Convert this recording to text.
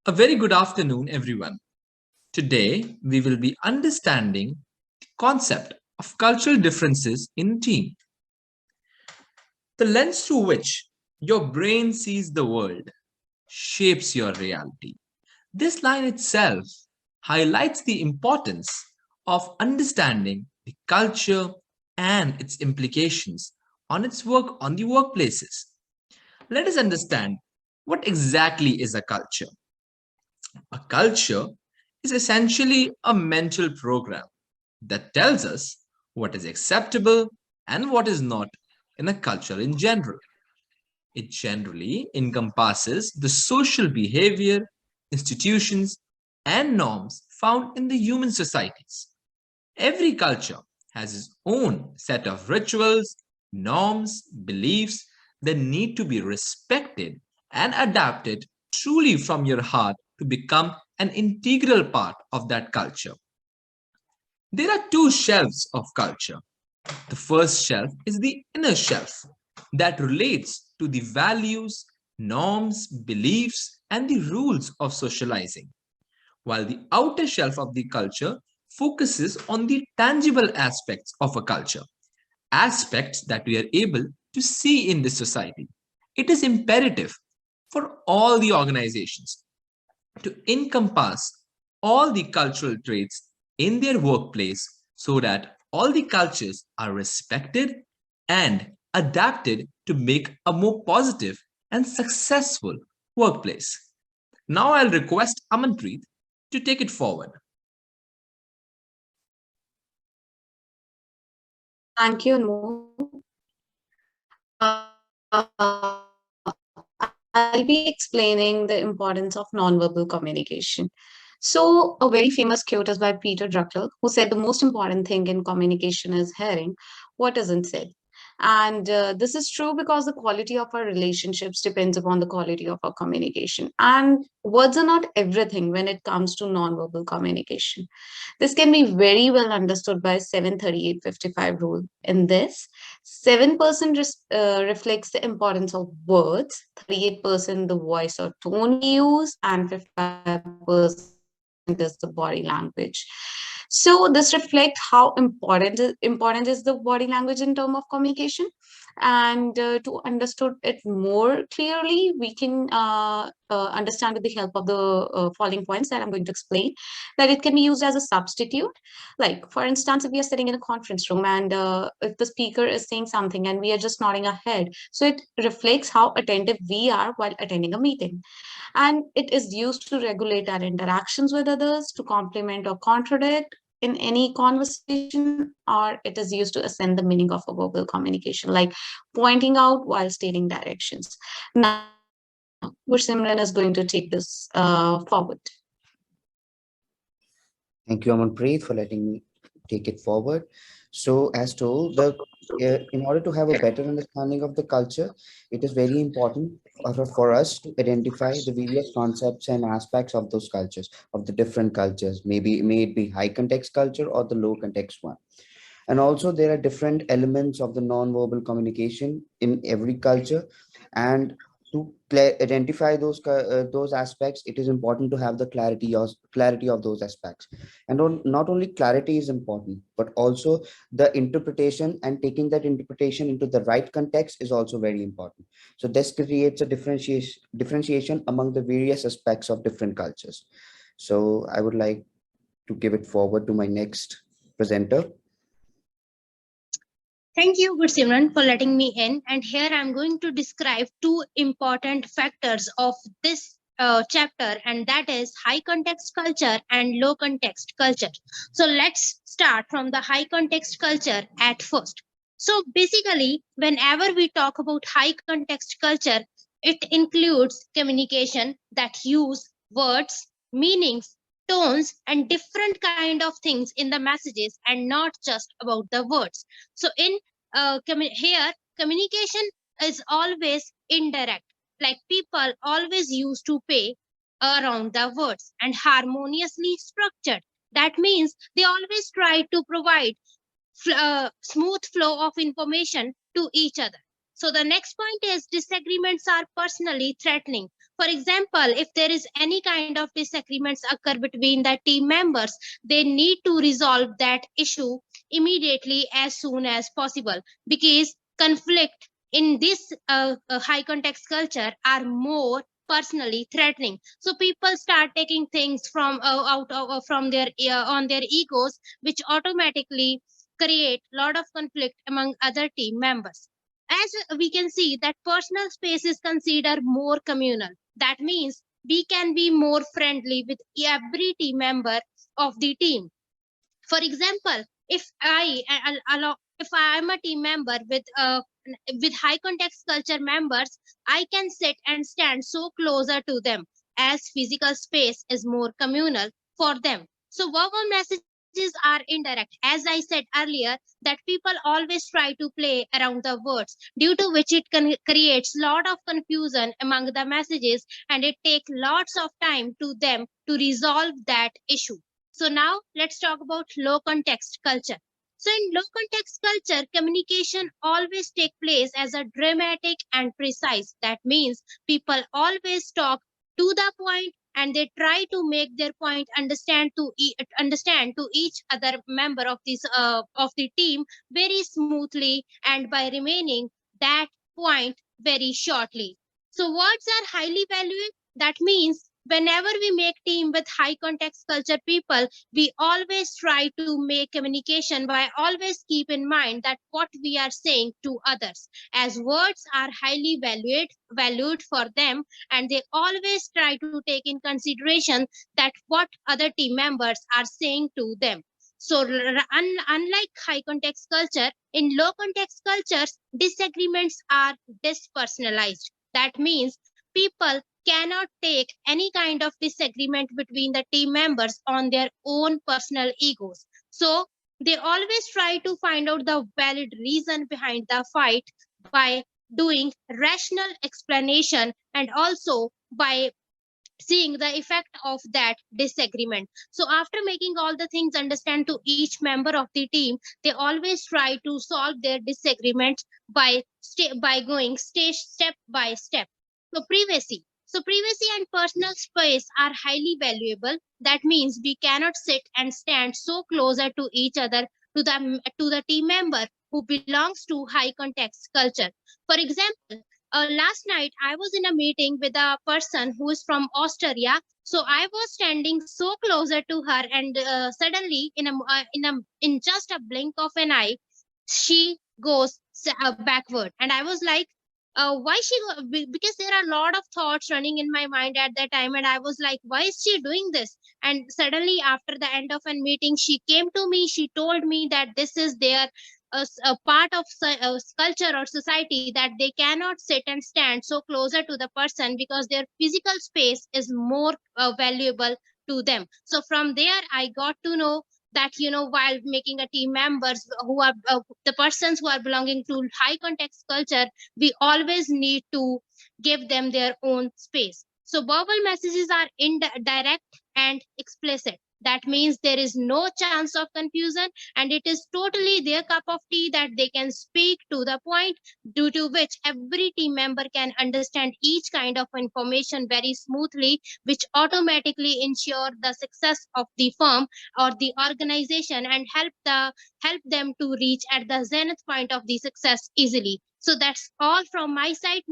A very good afternoon, everyone. Today, we will be understanding the concept of cultural differences in team. The lens through which your brain sees the world shapes your reality. This line itself highlights the importance of understanding the culture and its implications on its work on the workplaces. Let us understand what exactly is a culture. A culture is essentially a mental program that tells us what is acceptable and what is not in a culture in general. It generally encompasses the social behavior, institutions, and norms found in the human societies. Every culture has its own set of rituals, norms, beliefs that need to be respected and adapted truly from your heart to become an integral part of that culture. There are two shelves of culture. The first shelf is the inner shelf that relates to the values, norms, beliefs, and the rules of socializing, while the outer shelf of the culture focuses on the tangible aspects of a culture, aspects that we are able to see in this society. It is imperative for all the organizations to encompass all the cultural traits in their workplace so that all the cultures are respected and adapted to make a more positive and successful workplace. Now I'll request Amanpreet to take it forward. Thank you, Anmol. I'll be explaining the importance of nonverbal communication. So, a very famous quote is by Peter Drucker, who said the most important thing in communication is hearing what isn't said. And this is true because the quality of our relationships depends upon the quality of our communication. And words are not everything when it comes to nonverbal communication. This can be very well understood by 73855 rule. In this, 7% reflects the importance of words, 38% the voice or tone we use, and 55% is the body language. So this reflects how important is the body language in terms of communication. And to understood it more clearly, we can understand with the help of the following points that I'm going to explain, that it can be used as a substitute. Like, for instance, if we are sitting in a conference room and if the speaker is saying something and we are just nodding our head, so it reflects how attentive we are while attending a meeting. And it is used to regulate our interactions with others, to complement or contradict in any conversation, or it is used to ascend the meaning of a verbal communication, like pointing out while stating directions. Now, Simran is going to take this forward. Thank you, Amanpreet, for letting me take it forward. So, as told, in order to have a better understanding of the culture, it is very important for us to identify the various concepts and aspects of those cultures, of the different cultures. Maybe may it be high context culture or the low context one. And also, there are different elements of the non-verbal communication in every culture, and to identify those aspects, it is important to have the clarity of those aspects. And not only clarity is important, but also the interpretation, and taking that interpretation into the right context is also very important. So this creates a differentiation among the various aspects of different cultures. So I would like to give it forward to my next presenter. Thank you, Gursimran, for letting me in. And here I'm going to describe two important factors of this chapter, and that is high context culture and low context culture. So let's start from the high context culture at first. So basically, whenever we talk about high context culture, it includes communication that use words, meanings, tones, and different kind of things in the messages, and not just about the words. So in here, communication is always indirect, like people always used to pay around the words, and harmoniously structured. That means they always try to provide smooth flow of information to each other. So the next point is disagreements are personally threatening For example, if there is any kind of disagreements occur between the team members, they need to resolve that issue immediately as soon as possible, because conflict in this high context culture are more personally threatening. So people start taking things from from their on their egos, which automatically create lot of conflict among other team members. As we can see that personal space is considered more communal. That means we can be more friendly with every team member of the team. For example, if I am a team member with high context culture members, I can sit and stand so closer to them, as physical space is more communal for them. So verbal messages are indirect. As I said earlier, that people always try to play around the words, due to which it creates lot of confusion among the messages, and it takes lots of time to them to resolve that issue. So now let's talk about low context culture. So in low context culture, communication always take place as a dramatic and precise. That means people always talk to the point, and they try to make their point understand to each other member of this of the team very smoothly, and by remaining that point very shortly. So words are highly valued. That means whenever we make team with high context culture people, we always try to make communication by always keep in mind that what we are saying to others, as words are highly valued for them, and they always try to take in consideration that what other team members are saying to them. So unlike high context culture, in low context cultures disagreements are dispersonalized. That means people cannot take any kind of disagreement between the team members on their own personal egos. So they always try to find out the valid reason behind the fight by doing rational explanation, and also by seeing the effect of that disagreement. So after making all the things understand to each member of the team, they always try to solve their disagreement by going step by step. So privacy and personal space are highly valuable. That means we cannot sit and stand so closer to each other, to the team member who belongs to high context culture. For example, last night I was in a meeting with a person who is from Austria. So I was standing so closer to her, and suddenly, in just a blink of an eye, she goes backward, and I was like, why because there are a lot of thoughts running in my mind at that time, and I was like, why is she doing this? And suddenly, after the end of a meeting, she came to me. She told me that this is their a part of culture or society, that they cannot sit and stand so closer to the person because their physical space is more valuable to them. So from there I got to know that, while making a team members who are the persons who are belonging to high context culture, we always need to give them their own space. So verbal messages are indirect and explicit. That means there is no chance of confusion, and it is totally their cup of tea, that they can speak to the point, due to which every team member can understand each kind of information very smoothly, which automatically ensure the success of the firm or the organization, and help them to reach at the zenith point of the success easily. So that's all from my side.